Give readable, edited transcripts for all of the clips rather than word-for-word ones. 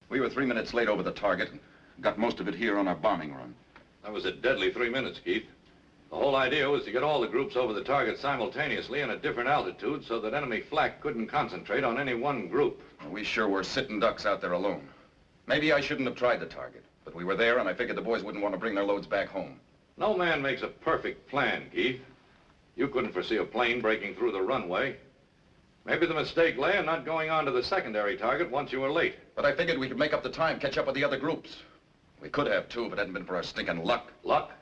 We were 3 minutes late over the target and got most of it here on our bombing run. That was a deadly 3 minutes, Keith. The whole idea was to get all the groups over the target simultaneously and at different altitudes so that enemy flak couldn't concentrate on any one group. Well, we sure were sitting ducks out there alone. Maybe I shouldn't have tried the target, but we were there and I figured the boys wouldn't want to bring their loads back home. No man makes a perfect plan, Keith. You couldn't foresee a plane breaking through the runway. Maybe the mistake lay in not going on to the secondary target once you were late. But I figured we could make up the time, catch up with the other groups. We could have, too, if it hadn't been for our stinking luck. Luck?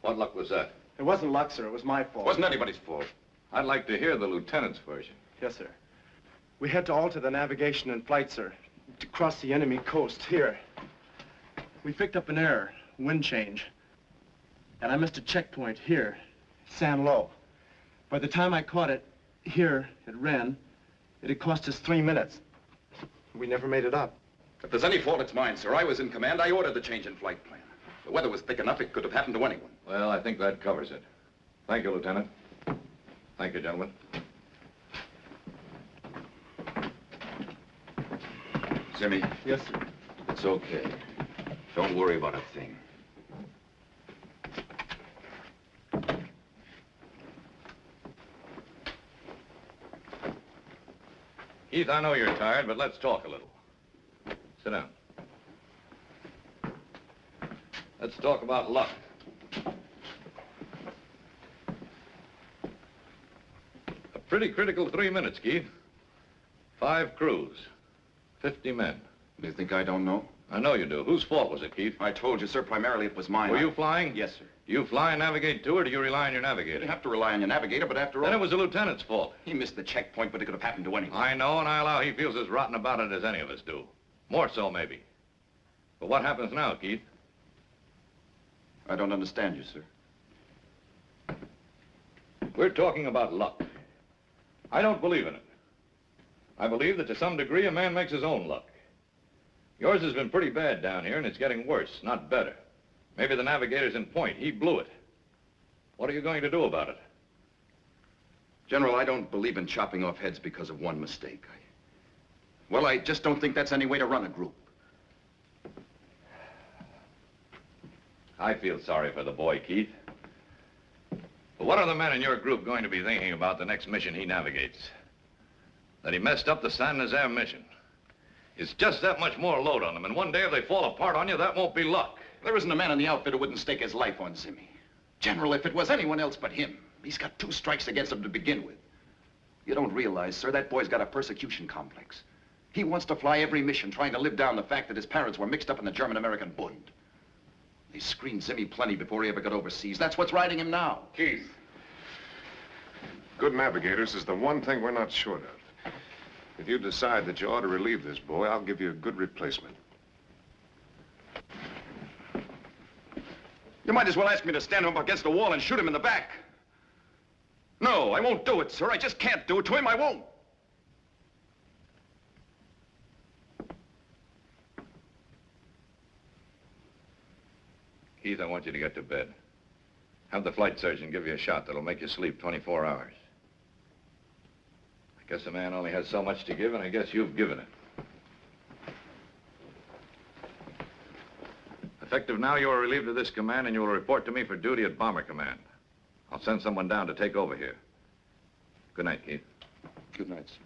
What luck was that? It wasn't luck, sir. It was my fault. It wasn't anybody's fault. I'd like to hear the lieutenant's version. Yes, sir. We had to alter the navigation and flight, sir, to cross the enemy coast here. We picked up an error, wind change. And I missed a checkpoint here, San Lo. By the time I caught it here at Ren, it had cost us 3 minutes. We never made it up. If there's any fault, it's mine, sir. I was in command. I ordered the change in flight plan. The weather was thick enough, it could have happened to anyone. Well, I think that covers it. Thank you, Lieutenant. Thank you, gentlemen. Jimmy. Yes, sir. It's okay. Don't worry about a thing. Keith, I know you're tired, but let's talk a little. Sit down. Let's talk about luck. A pretty critical 3 minutes, Keith. 5 crews, 50 men. You think I don't know? I know you do. Whose fault was it, Keith? I told you, sir, primarily it was mine. Were you flying? Yes, sir. Do you fly and navigate too, or do you rely on your You navigator? have to rely on your navigator, but after all... Then it was the lieutenant's fault. He missed the checkpoint, but it could have happened to anyone. I know, and I allow he feels as rotten about it as any of us do. More so, maybe. But what happens now, Keith? I don't understand you, sir. We're talking about luck. I don't believe in it. I believe that to some degree a man makes his own luck. Yours has been pretty bad down here, and it's getting worse, not better. Maybe the navigator's in point. He blew it. What are you going to do about it? General, I don't believe in chopping off heads because of one mistake. Well, I just don't think that's any way to run a group. I feel sorry for the boy, Keith. But what are the men in your group going to be thinking about the next mission he navigates? That he messed up the Saint Nazaire mission. It's just that much more load on them, and one day if they fall apart on you, that won't be luck. There isn't a man in the outfit who wouldn't stake his life on Zimmy. General, if it was anyone else but him, he's got 2 strikes against him to begin with. You don't realize, sir, that boy's got a persecution complex. He wants to fly every mission, trying to live down the fact that his parents were mixed up in the German-American Bund. They screened Zimmy plenty before he ever got overseas. That's what's riding him now. Keith, good navigators is the one thing we're not short of. If you decide that you ought to relieve this boy, I'll give you a good replacement. You might as well ask me to stand him up against the wall and shoot him in the back. No, I won't do it, sir. I just can't do it to him. I won't. Keith, I want you to get to bed. Have the flight surgeon give you a shot that'll make you sleep 24 hours. I guess a man only has so much to give, and I guess you've given it. Effective now, you are relieved of this command, and you will report to me for duty at Bomber Command. I'll send someone down to take over here. Good night, Keith. Good night, sir.